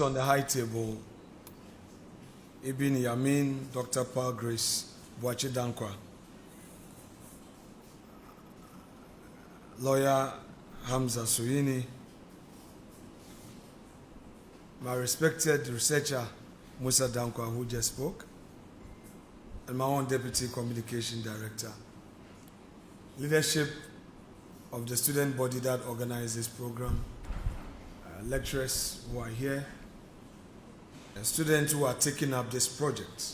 On the high table, Ibn Yamin, Dr. Paul Grace, Boachi Dankwa, Lawyer Hamza Suini, my respected researcher Musa Dankwa, who just spoke, and my own Deputy Communication Director. Leadership of the student body that organized this program, lecturers who are here, and students who are taking up this project.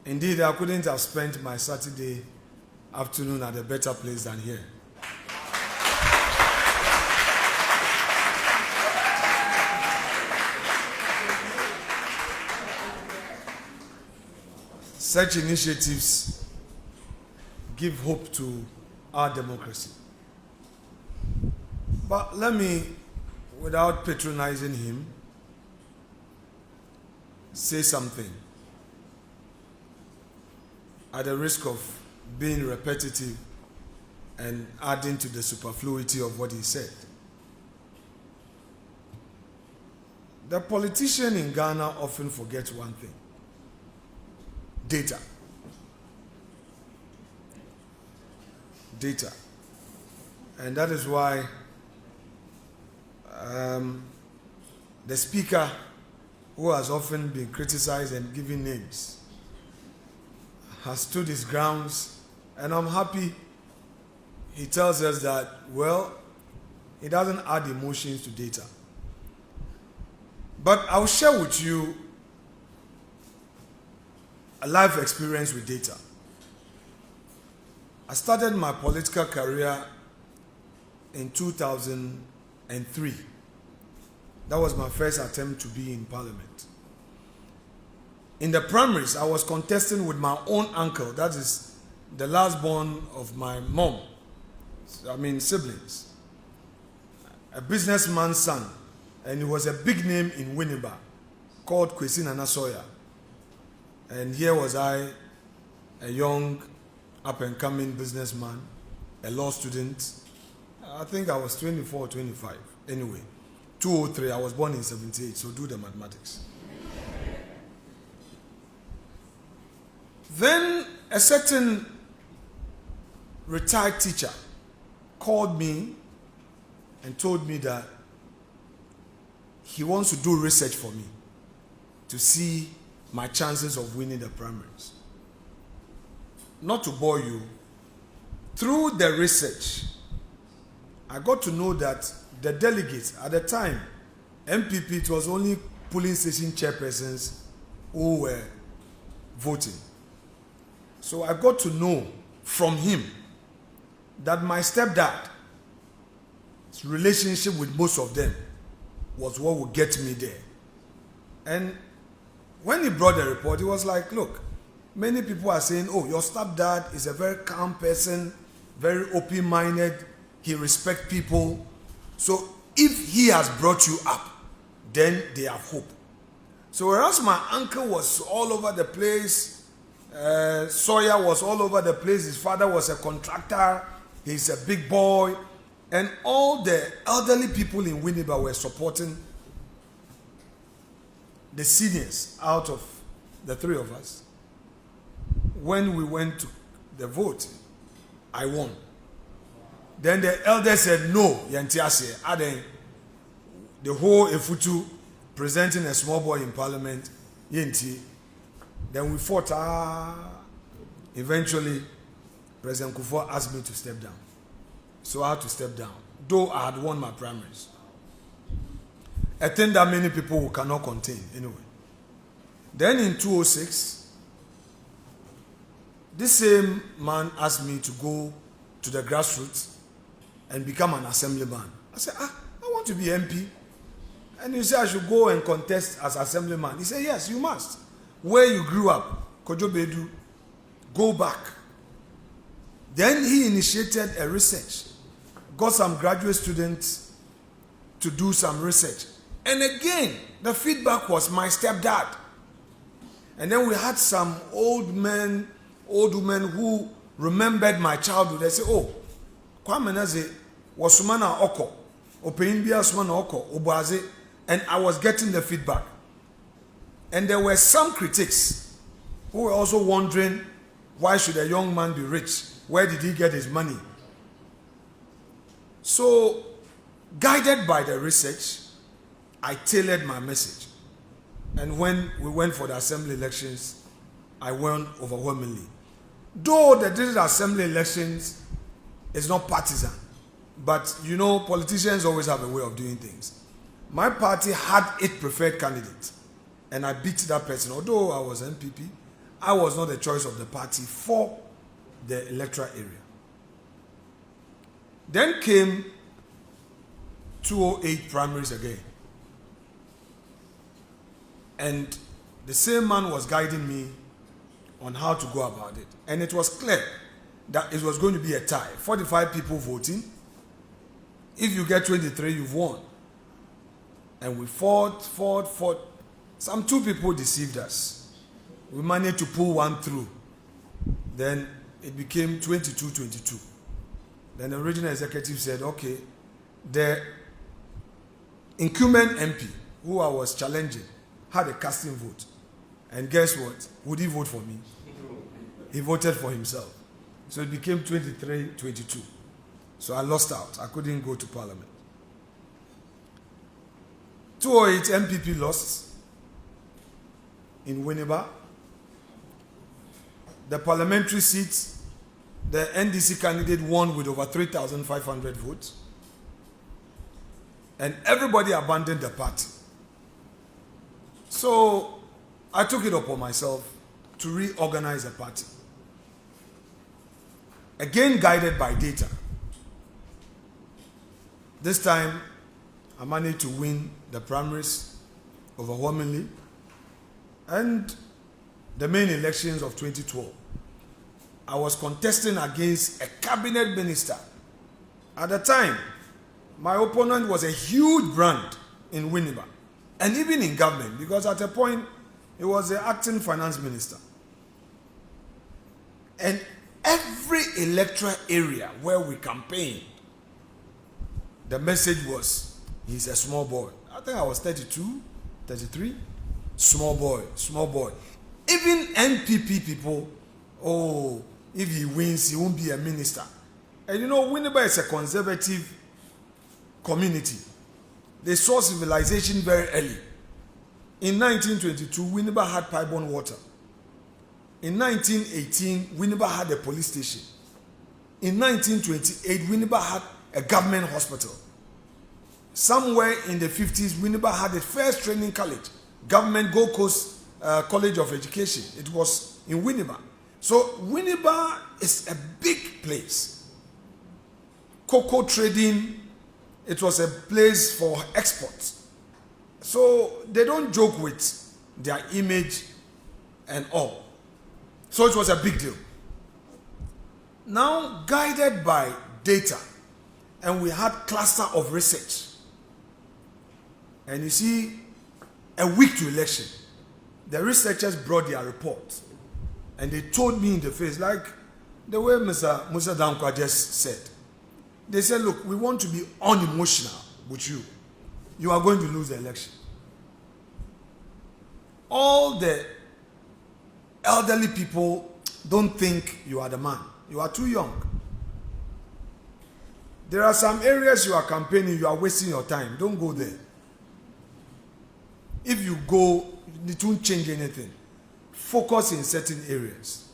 Indeed, I couldn't have spent my Saturday afternoon at a better place than here. Such initiatives give hope to our democracy. But let me, without patronizing him, say something at the risk of being repetitive and adding to the superfluity of what he said. The politician in Ghana often forgets one thing: data. Data. And that is why the speaker, who has often been criticized and given names, has stood his grounds, and I'm happy he tells us that, well, he doesn't add emotions to data. But I'll share with you a life experience with data. I started my political career in 2003. That was my first attempt to be in parliament. In the primaries, I was contesting with my own uncle, that is the last born of my mom, siblings, a businessman's son, and he was a big name in Winneba called Kwesi Nanasoya. And here was I, a young, up-and-coming businessman, a law student. I think I was 24 or 25. Anyway, 203, I was born in 78, so do the mathematics. Then a certain retired teacher called me and told me that he wants to do research for me to see my chances of winning the primaries. Not to bore you, through the research, I got to know that the delegates at the time, MPP, it was only polling station chairpersons who were voting. So I got to know from him that my stepdad's relationship with most of them was what would get me there. And when he brought the report, he was like, look, many people are saying, oh, your stepdad is a very calm person, very open-minded, he respects people. So if he has brought you up, then they have hope. So whereas my uncle was all over the place, Sawyer was all over the place, his father was a contractor, he's a big boy, and all the elderly people in Winneba were supporting the seniors out of the three of us. When we went to the vote, I won. Then the elder said, no, Yantiase, Aden, the whole Efutu presenting a small boy in parliament, Yenti. Then we fought. Eventually, President Kufuor asked me to step down. So I had to step down, though I had won my primaries. A thing that many people cannot contain, anyway. Then in 2006, this same man asked me to go to the grassroots and become an assemblyman. I said, I want to be MP. And he said I should go and contest as assemblyman. He said, yes, you must. Where you grew up, Kojo Bedu, go back. Then he initiated a research, got some graduate students to do some research. And again, the feedback was my stepdad. And then we had some old women who remembered my childhood. They said, oh, Kwame Naze was Sumana Oko, Opeinbia Sumana Oko, Obaze, And I was getting the feedback. And there were some critics who were also wondering, why should a young man be rich? Where did he get his money? So, guided by the research, I tailored my message. And when we went for the assembly elections, I won overwhelmingly. Though the district assembly elections is not partisan, but you know, politicians always have a way of doing things. My party had its preferred candidate, and I beat that person. Although I was MPP, I was not the choice of the party for the electoral area. Then came 208 primaries again. And the same man was guiding me on how to go about it. And it was clear that it was going to be a tie. 45 people voting. If you get 23, you've won. And we fought. Some 2 people deceived us. We managed to pull one through. Then it became 22-22. Then the regional executive said, okay, the incumbent MP, who I was challenging, had a casting vote. And guess what? Would he vote for me? He voted for himself. So it became 23-22. So I lost out. I couldn't go to parliament. 208 MPP lost in Winneba. The parliamentary seats, the NDC candidate won with over 3,500 votes. And everybody abandoned the party. So I took it upon myself to reorganize a party. Again, guided by data. This time, I managed to win the primaries overwhelmingly and the main elections of 2012. I was contesting against a cabinet minister. At the time, my opponent was a huge brand in Winneba and even in government, because at a point, he was the acting finance minister. And every electoral area where we campaigned, the message was, he's a small boy. I think I was 32, 33. Small boy, small boy. Even NPP people, oh, if he wins, he won't be a minister. And you know, Winneba is a conservative community. They saw civilization very early. In 1922, Winneba had pipe-borne water. In 1918, Winneba had a police station. In 1928, Winneba had a government hospital. Somewhere in the 50s, Winneba had the first training college, government Gold Coast College of Education. It was in Winneba. So Winneba is a big place. Cocoa trading, it was a place for exports. So they don't joke with their image and all. So it was a big deal. Now, guided by data, and we had cluster of research. And you see, a week to election, the researchers brought their report. And they told me in the face, like the way Mr. Musa Dankwa just said. They said, look, we want to be unemotional with you. You are going to lose the election. All the elderly people don't think you are the man. You are too young. There are some areas you are campaigning, you are wasting your time. Don't go there. If you go, it won't change anything. Focus in certain areas.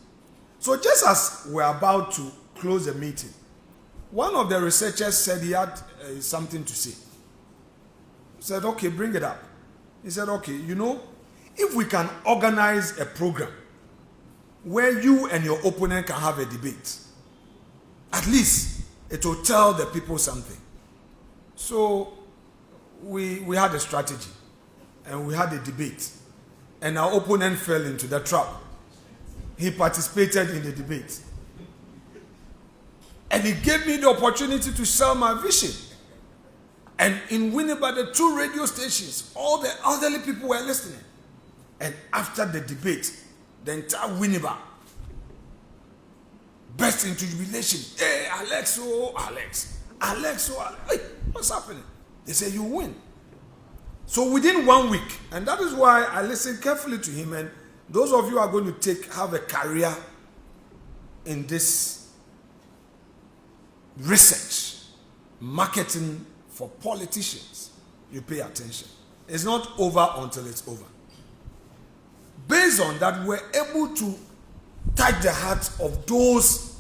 So just as we're about to close the meeting, one of the researchers said he had something to say. He said, okay, bring it up. He said, okay, you know, if we can organize a program where you and your opponent can have a debate, at least it will tell the people something. So we had a strategy and we had a debate, and our opponent fell into the trap. He participated in the debate. And he gave me the opportunity to sell my vision. And in Winneba, the 2 radio stations, all the elderly people were listening. And after the debate, the entire Winneba burst into jubilation. Hey, Alex, oh, Alex. Alex, oh, Alex. Hey, what's happening? They say, you win. So within 1 week, and that is why I listened carefully to him, and those of you who are going to have a career in this research, marketing for politicians, you pay attention. It's not over until it's over. Based on that, we're able to touch the hearts of those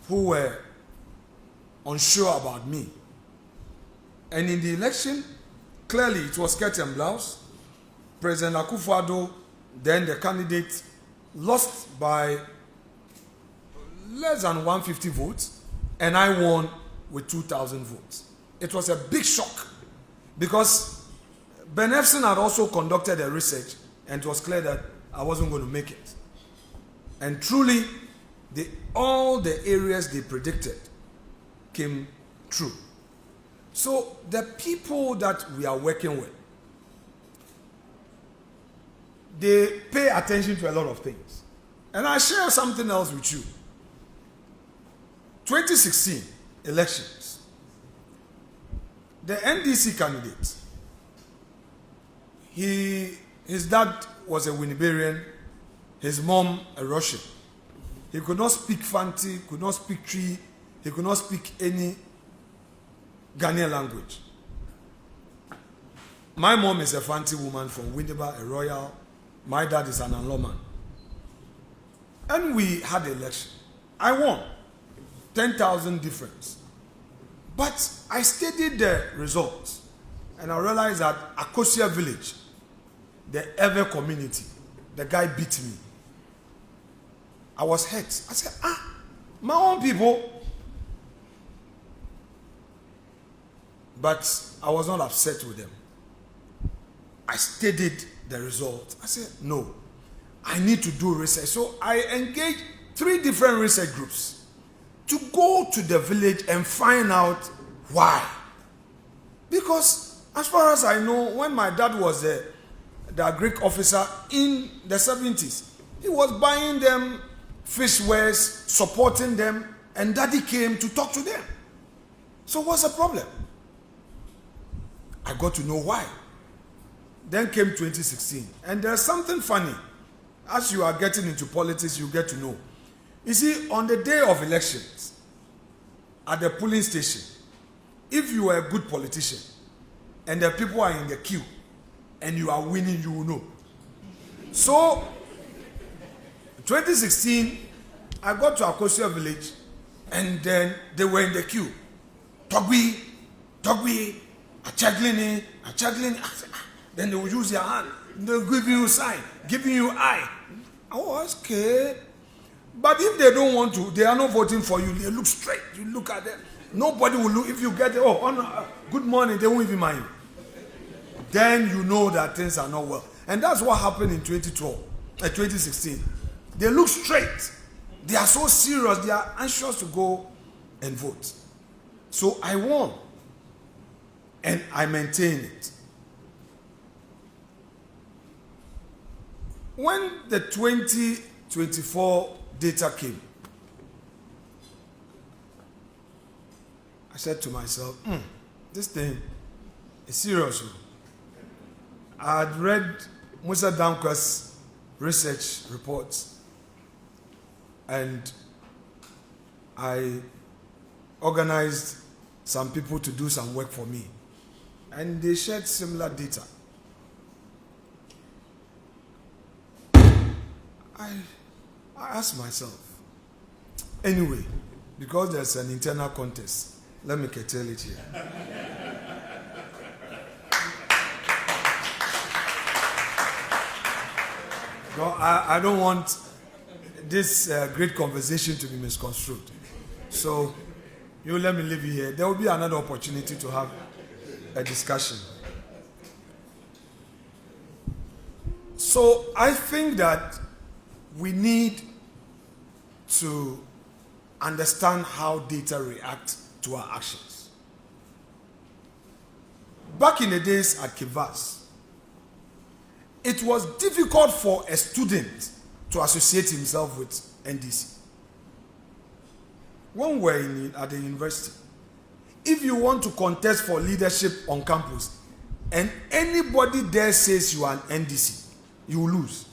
who were unsure about me. And in the election, clearly it was skirt and blouse. President Akufo-Addo, then the candidate, lost by less than 150 votes, and I won with 2,000 votes. It was a big shock because Ben Efson had also conducted a research, and it was clear that I wasn't going to make it. And truly, all the areas they predicted came true. So the people that we are working with, they pay attention to a lot of things. And I share something else with you. 2016 elections. The NDC candidate, his dad was a Winnebarian, his mom a Russian. He could not speak Fanti, could not speak Tree, he could not speak any Ghanaian language. My mom is a Fanti woman from Winneba, a royal. My dad is an Anloman. And we had the election. I won. 10,000 difference. But I studied the results, and I realized that Akosia village, the Ever community, the guy beat me. I was hurt. I said, my own people. But I was not upset with them. I studied the results. I said, no, I need to do research. So I engaged 3 different research groups to go to the village and find out why. Because as far as I know, when my dad was the Greek officer in the 70s, he was buying them fish wares, supporting them, and daddy came to talk to them. So what's the problem? I got to know why. Then came 2016. And there's something funny. As you are getting into politics, you get to know. You see, on the day of elections, at the polling station, if you are a good politician, and the people are in the queue, and you are winning, you will know. So, 2016, I got to Akosia village, and then they were in the queue. Togwi, Achaglini. Then they will use their hand. They'll give you a sign, giving you eye. I was scared. But if they don't want to, they are not voting for you. They look straight. You look at them. Nobody will look. If you get, good morning, they won't even mind you. Then you know that things are not well. And that's what happened in 2016. They look straight. They are so serious. They are anxious to go and vote. So I won. And I maintain it. When the 2024 data came, I said to myself, this thing is serious. I had read Musa Dankwa's research reports, and I organized some people to do some work for me, and they shared similar data. I asked myself, anyway, because there's an internal contest, let me tell it here. No, I don't want this great conversation to be misconstrued. So, you let me leave you here. There will be another opportunity to have a discussion. So, I think that we need to understand how data react to our actions. Back in the days at Kivas, it was difficult for a student to associate himself with NDC. When we were at the university, if you want to contest for leadership on campus, and anybody there says you are an NDC, you will lose.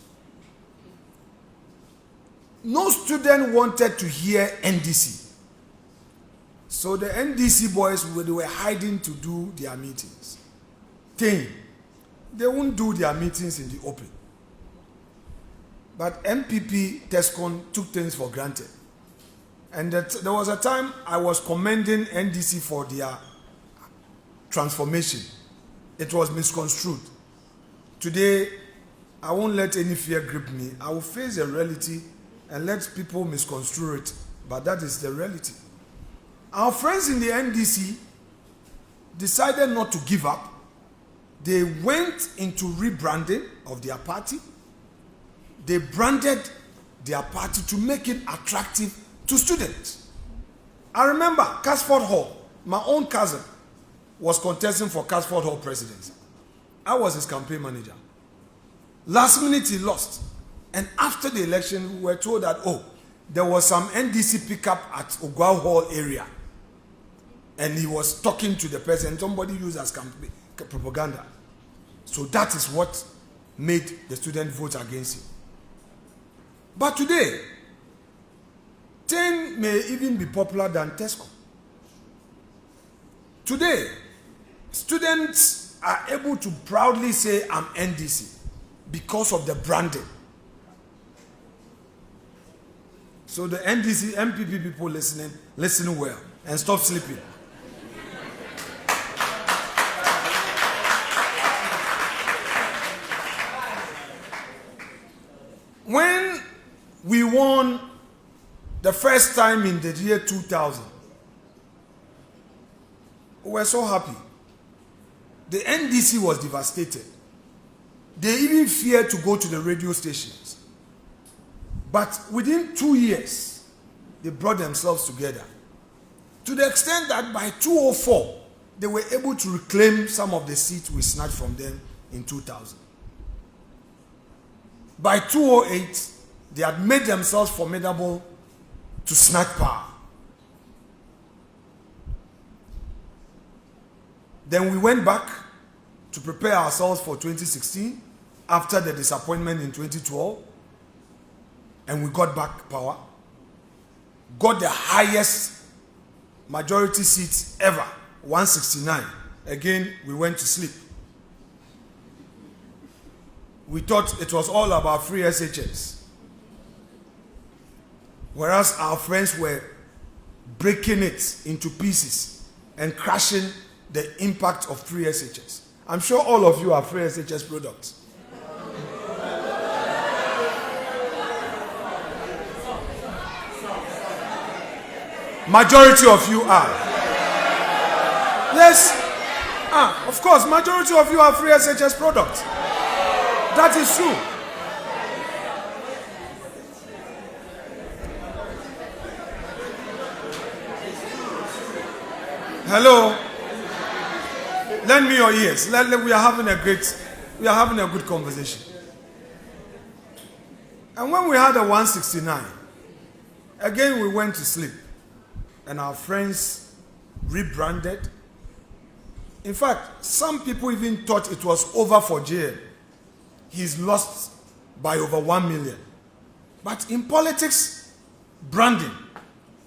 No student wanted to hear NDC. So the NDC boys, they were hiding to do their meetings. They won't do their meetings in the open. But MPP TESCON took things for granted. And there was a time I was commending NDC for their transformation. It was misconstrued. Today, I won't let any fear grip me. I will face the reality and let people misconstrue it. But that is the reality. Our friends in the NDC decided not to give up. They went into rebranding of their party. They branded their party to make it attractive to students. I remember Casford Hall, my own cousin, was contesting for Casford Hall presidency. I was his campaign manager. Last minute he lost. And after the election, we were told that, there was some NDC pickup at Ogwa Hall area. And he was talking to the president. Somebody used as campaign propaganda. So that is what made the student vote against him. But today, 10 may even be popular than TESCON. Today, students are able to proudly say, I'm NDC, because of the branding. So the NDC, MPP people listening, listen well and stop sleeping. When we won the first time in the year 2000, we were so happy. The NDC was devastated. They even feared to go to the radio stations. But within 2 years, they brought themselves together. To the extent that by 2004, they were able to reclaim some of the seats we snatched from them in 2000. By 2008, they had made themselves formidable to snatch power. Then we went back to prepare ourselves for 2016 after the disappointment in 2012, and we got back power, got the highest majority seats ever, 169. Again, we went to sleep. We thought it was all about free SHS. Whereas our friends were breaking it into pieces and crashing the impact of free SHS. I'm sure all of you are free SHS products. Majority of you are. Yes. Of course, majority of you are free SHS products. That is true. Hello. Lend me your ears. We are having a good conversation. And when we had a 169, again we went to sleep. And our friends rebranded. In fact, some people even thought it was over for JL. He's lost by over 1 million. But in politics, branding,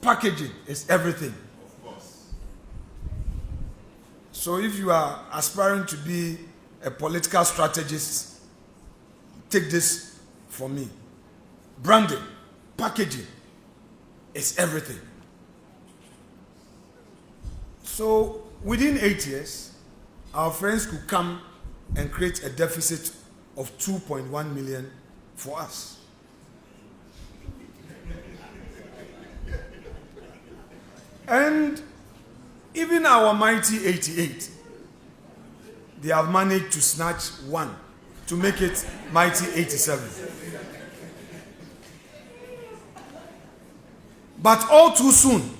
packaging is everything. Of course. So if you are aspiring to be a political strategist, take this from me. Branding, packaging is everything. So within 8 years, our friends could come and create a deficit of 2.1 million for us. And even our mighty 88, they have managed to snatch one to make it mighty 87. But all too soon,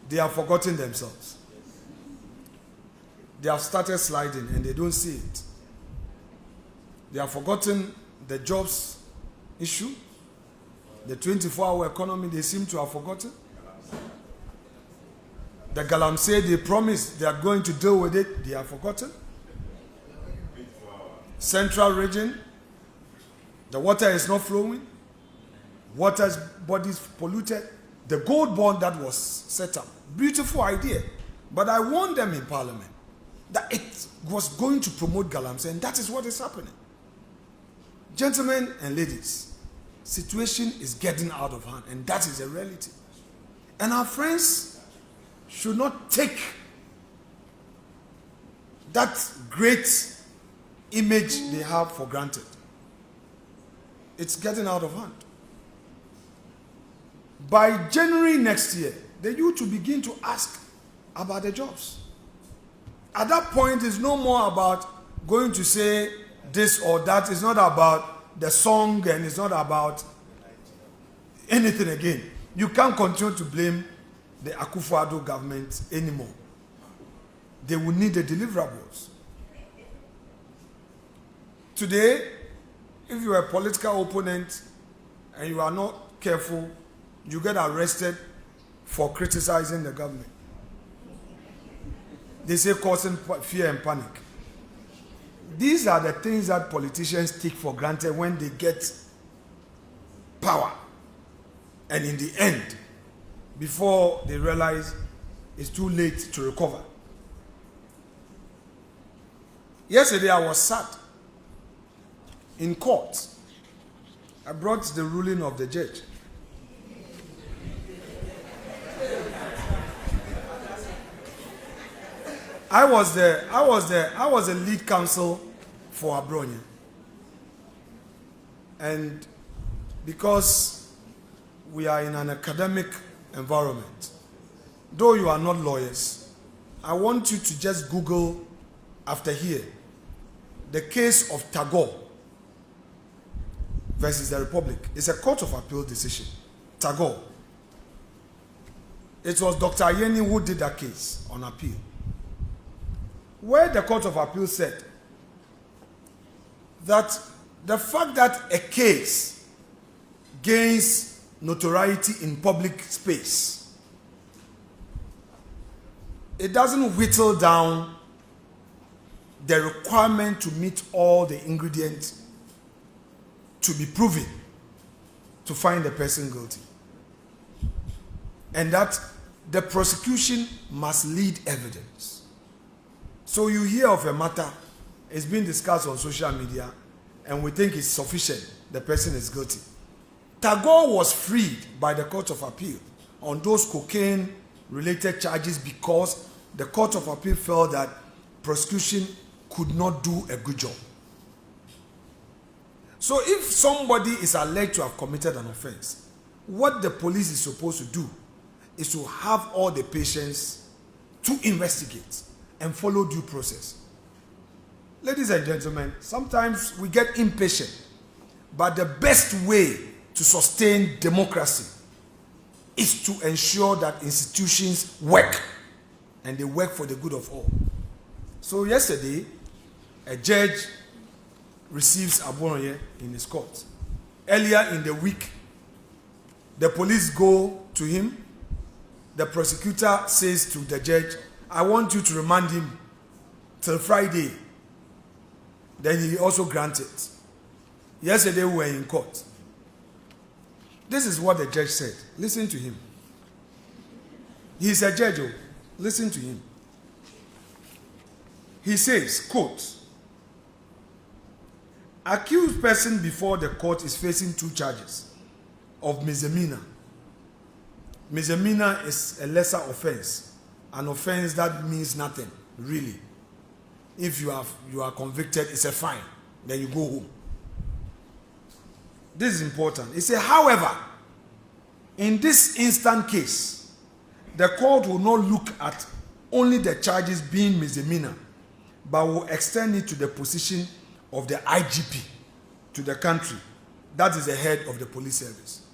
they have forgotten themselves. They have started sliding and they don't see it. They have forgotten the jobs issue, the 24-hour economy, they seem to have forgotten. The Galamsey, they promised they are going to deal with it, they have forgotten. Central region, the water is not flowing, water's bodies polluted. The gold bond that was set up, beautiful idea. But I warned them in Parliament that it was going to promote galamsey, and that is what is happening. Gentlemen and ladies, situation is getting out of hand, and that is a reality. And our friends should not take that great image they have for granted. It's getting out of hand. By January next year, the youth will begin to ask about the jobs. At that point, it's no more about going to say this or that. It's not about the song, and it's not about anything again. You can't continue to blame the Akufo-Addo government anymore. They will need the deliverables. Today, if you are a political opponent and you are not careful, you get arrested for criticizing the government. They say causing fear and panic. These are the things that politicians take for granted when they get power. And in the end, before they realize it's too late to recover. Yesterday I was sad. In court, I brought the ruling of the judge. I was the lead counsel for Abronye. And because we are in an academic environment, though you are not lawyers, I want you to just Google after here the case of Tagore versus the Republic. It's a court of appeal decision. Tagore. It was Dr. Ayeni who did that case on appeal, where the Court of Appeal said that the fact that a case gains notoriety in public space, it doesn't whittle down the requirement to meet all the ingredients to be proven to find the person guilty. And that the prosecution must lead evidence. So you hear of a matter, it's being discussed on social media, and we think it's sufficient, the person is guilty. Tagore was freed by the Court of Appeal on those cocaine-related charges because the Court of Appeal felt that prosecution could not do a good job. So if somebody is alleged to have committed an offense, what the police is supposed to do is to have all the patience to investigate and follow due process. Ladies and gentlemen, sometimes we get impatient, but the best way to sustain democracy is to ensure that institutions work, and they work for the good of all. So yesterday, a judge receives Abronye in his court. Earlier in the week, the police go to him. The prosecutor says to the judge, I want you to remand him till Friday. Then he also granted. Yesterday we were in court. This is what the judge said. Listen to him. He's a judge. Listen to him. He says, quote, accused person before the court is facing 2 charges of misdemeanor. Misdemeanor is a lesser offense, an offense that means nothing, really. If you are convicted, it's a fine. Then you go home. This is important. It says, however, in this instant case, the court will not look at only the charges being misdemeanor, but will extend it to the position of the IGP to the country. That is the head of the police service.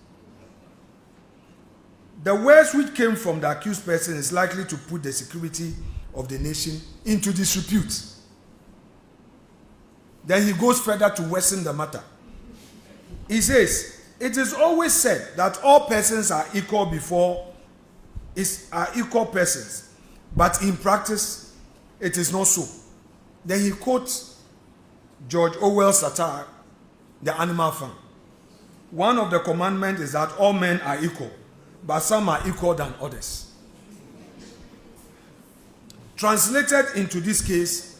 The words which came from the accused person is likely to put the security of the nation into disrepute. Then he goes further to worsen the matter. He says, it is always said that all persons are equal are equal persons, but in practice, it is not so. Then he quotes George Orwell's satire, The Animal Farm. One of the commandments is that all men are equal, but some are equal than others. Translated into this case,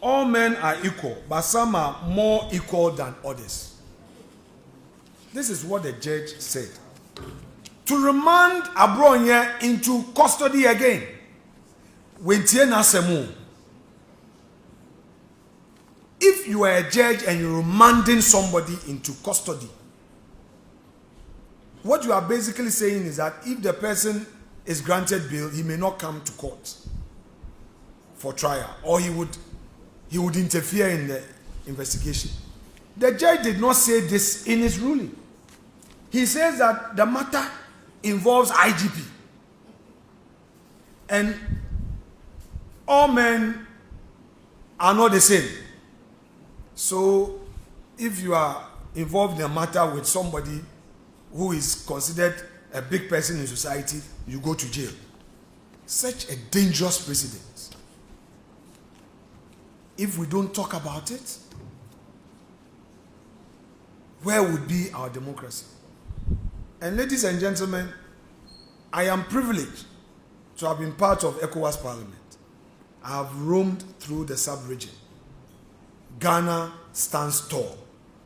all men are equal, but some are more equal than others. This is what the judge said. To remand Abronye into custody again. If you are a judge and you're remanding somebody into custody, what you are basically saying is that if the person is granted bail, he may not come to court for trial, or he would interfere in the investigation. The judge did not say this in his ruling. He says that the matter involves IGP. And all men are not the same. So if you are involved in a matter with somebody who is considered a big person in society, you go to jail. Such a dangerous precedent. If we don't talk about it, where would be our democracy? And ladies and gentlemen, I am privileged to have been part of ECOWAS Parliament. I have roamed through the sub-region. Ghana stands tall,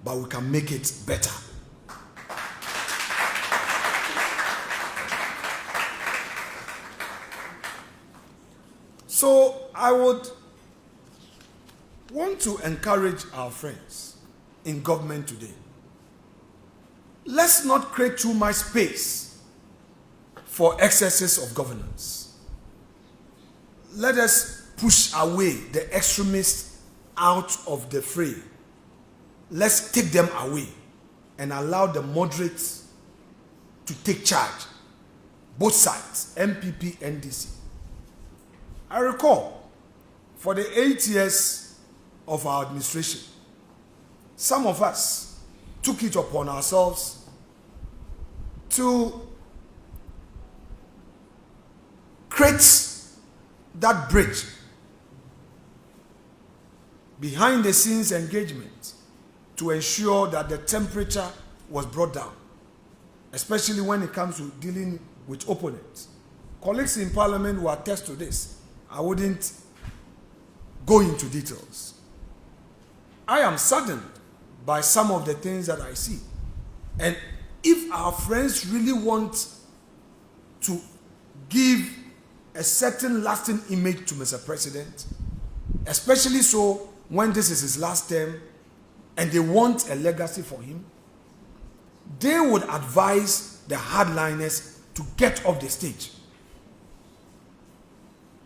but we can make it better. So I would want to encourage our friends in government today. Let's not create too much space for excesses of governance. Let us push away the extremists out of the fray. Let's take them away and allow the moderates to take charge. Both sides, MPP, NDC. I recall, for the 8 years of our administration, some of us took it upon ourselves to create that bridge, behind the scenes engagement, to ensure that the temperature was brought down, especially when it comes to dealing with opponents. Colleagues in Parliament will attest to this. I wouldn't go into details. I am saddened by some of the things that I see. And if our friends really want to give a certain lasting image to Mr. President, especially so when this is his last term and they want a legacy for him, they would advise the hardliners to get off the stage.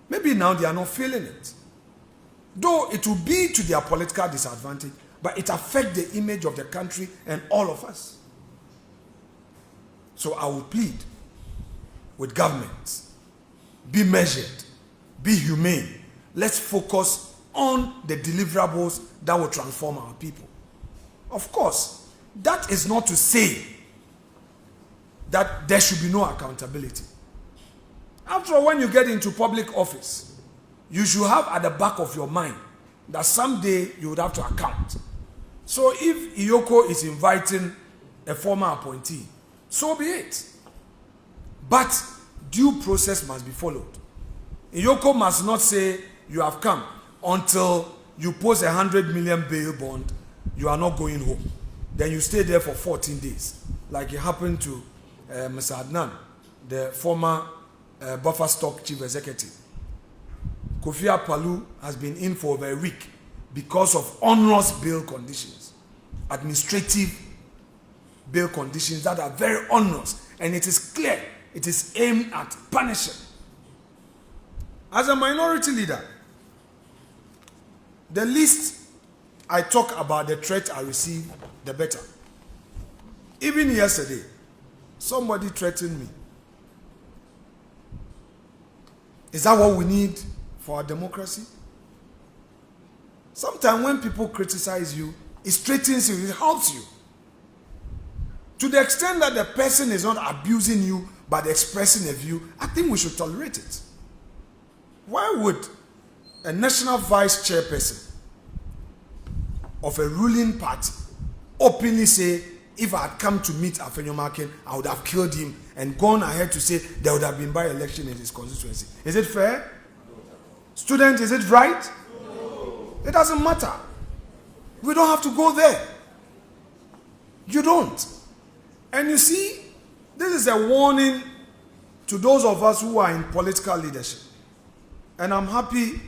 Maybe now they are not feeling it. Though it will be to their political disadvantage, but it affects the image of the country and all of us. So I will plead with governments, be measured, be humane. Let's focus on the deliverables that will transform our people. Of course, that is not to say that there should be no accountability. After all, when you get into public office, you should have at the back of your mind that someday you would have to account. So if Iyoko is inviting a former appointee, so be it. But due process must be followed. Iyoko must not say you have come until you post 100 million bail bond, you are not going home. Then you stay there for 14 days, like it happened to Mr. Adnan, the former buffer stock chief executive. Kofi Palu has been in for over a week because of onerous bail conditions, administrative bail conditions that are very onerous, and it is clear it is aimed at punishing. As a minority leader, the least I talk about the threat I receive, the better. Even yesterday, somebody threatened me. Is that what we need for our democracy? Sometimes when people criticize you, it straightens you, it helps you. To the extent that the person is not abusing you but expressing a view, I think we should tolerate it. Why would a national vice chairperson of a ruling party openly say, if I had come to meet Afenyo-Markin, I would have killed him, and gone ahead to say there would have been by-election in his constituency. Is it fair? Students, is it right? No. It doesn't matter. We don't have to go there. You don't. And you see, this is a warning to those of us who are in political leadership. And I'm happy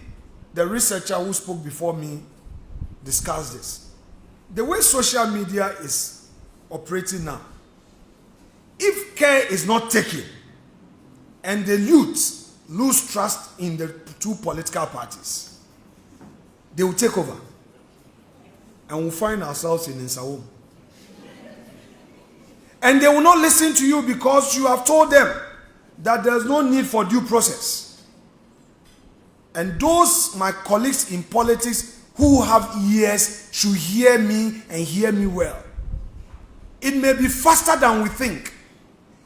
the researcher who spoke before me discussed this. The way social media is operating now, if care is not taken and the youth lose trust in the two political parties, they will take over and we'll find ourselves in Nsawam. And they will not listen to you because you have told them that there's no need for due process. And those, my colleagues in politics who have ears, should hear me and hear me well. It may be faster than we think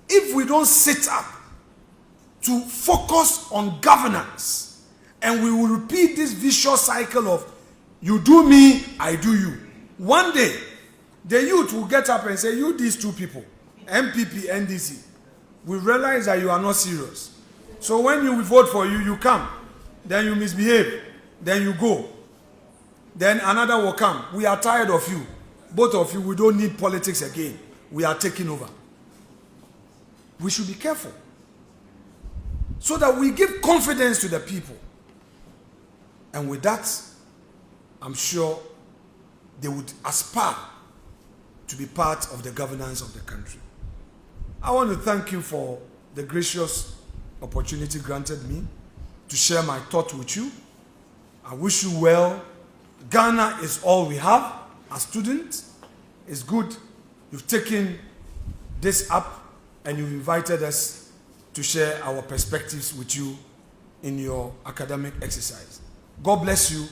if we don't sit up to focus on governance, and we will repeat this vicious cycle of you do me, I do you. One day, the youth will get up and say, you these two people, MPP, NDC, we realize that you are not serious. So when you vote for you, you come. Then you misbehave. Then you go. Then another will come. We are tired of you. Both of you, we don't need politics again. We are taking over. We should be careful, so that we give confidence to the people. And with that, I'm sure they would aspire to be part of the governance of the country. I want to thank you for the gracious opportunity granted me to share my thought with you. I wish you well. Ghana is all we have as students. It's good you've taken this up and you've invited us to share our perspectives with you in your academic exercise. God bless you.